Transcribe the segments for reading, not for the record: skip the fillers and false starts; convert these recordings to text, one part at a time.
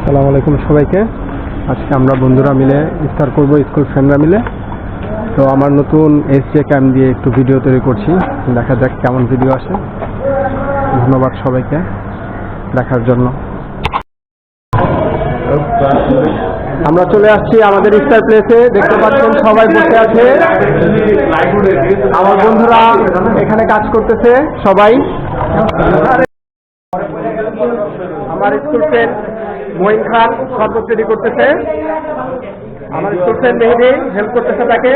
আসসালামু আলাইকুম সবাইকে। আজকে আমরা বন্ধুরা মিলে ইফতার করব, স্কুল ফ্রেন্ডরা মিলে। তো আমার নতুন এসজে ক্যাম দিয়ে একটু ভিডিও তৈরি করছি, দেখা যাক কেমন ভিডিও আসে। ধন্যবাদ সবাইকে দেখার জন্য। আমরা চলে আসছি আমাদের ইফতার প্লেসে, দেখতে পাচ্ছেন সবাই বসে আছে। আমার বন্ধুরা এখানে কাজ করতেছে সবাই। আমার স্কুল ফ্রেন্ড মঈন খান শরবত রেডি করতেছে, আমার স্কুল ফ্রেন্ড মেহেদি হেল্প করতেছে তাকে।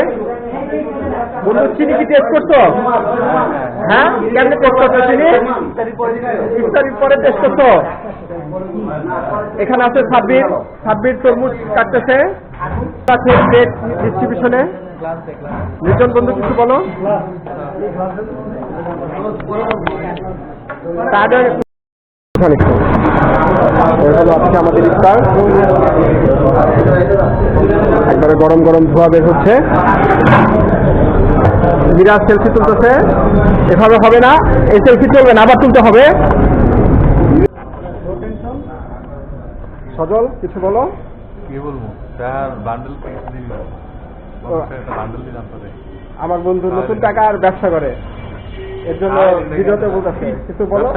বন্ধু চিনি কি টেস্ট করছো? হ্যাঁ, কেমনে টেস্ট করছো চিনি? ইফতারির পরে টেস্ট করছো? এখানে আছে সাব্বির তরমুজ কাটতেছে, আছে প্লেট ডিস্ট্রিবিউশনে। নির্জন বন্ধু কিছু বলো। তাদের আজকে আমাদের ইফতার একবারে গরম গরম ধোয়া বের হচ্ছে। মিরাজ সেলফি তুলতেছে, এভাবে হবে না, এই সেলফি চলবে না, আবার তুলতে হবে। সজল কিছু বলো। কি বলবো, আমার বন্ধু নতুন টাকার ব্যবসা করে, এর জন্য ভিডিওতে বলতেছে কিছু বলো।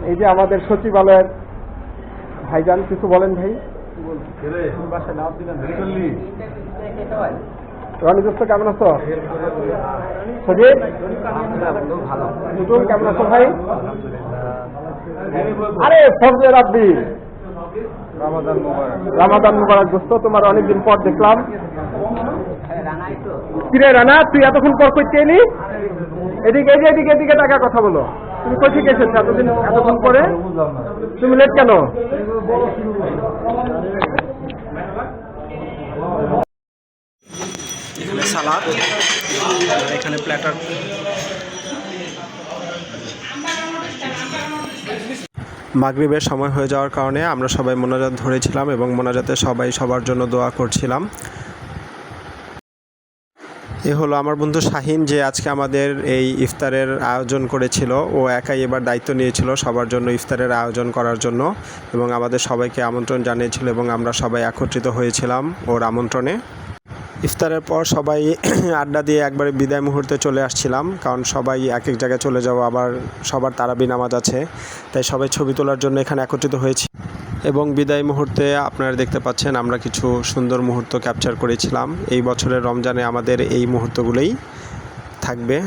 এই যে আমাদের সচিবালয়ের ভাইজান, কিছু বলেন ভাই। রনি দোস্ত কেমন আছো? সজিব নতুন কেমন আছো ভাই? আরে ফজলে রাব্বি, রামাদান মুবারক দোস্ত, তোমার অনেকদিন পর দেখলাম। কিরে রানা, তুই এতক্ষণ পর কইতে এলি? এদিকে এদিকে এদিকে টাকা কথা বলো। তুমি কই থেকে এসেছো এতক্ষণ পরে? তুমি লেট কেন? এখানে সালাদ, এখানে প্ল্যাটার। মাগরিবের সময় হয়ে যাওয়ার কারণে আমরা সবাই মোনাজাত ধরেছিলাম এবং মোনাজাতে সবাই সবার জন্য দোয়া করছিলাম। এ হলো আমার বন্ধু শাহিন, যে আজকে আমাদের এই ইফতারের আয়োজন করেছিল। ও একাই এবার দায়িত্ব নিয়েছিল সবার জন্য ইফতারের আয়োজন করার জন্য, এবং আমাদের সবাইকে আমন্ত্রণ জানিয়েছিল এবং আমরা সবাই একত্রিত হয়েছিলাম ওর আমন্ত্রণে। ইফতারের পর সবাই আড্ডা দিয়ে একবারে বিদায় মুহূর্তে চলে আসছিলাম, কারণ সবাই এক এক জায়গায় চলে যাওয়া, আবার সবার তারাবি নামাজ আছে, তাই সবাই ছবি তোলার জন্য এখানে একত্রিত হয়েছি। এবং বিদায় মুহূর্তে আপনারা দেখতে পাচ্ছেন আমরা কিছু সুন্দর মুহূর্ত ক্যাপচার করেছিলাম। এই বছরের রমজানে আমাদের এই মুহূর্তগুলোই থাকবে।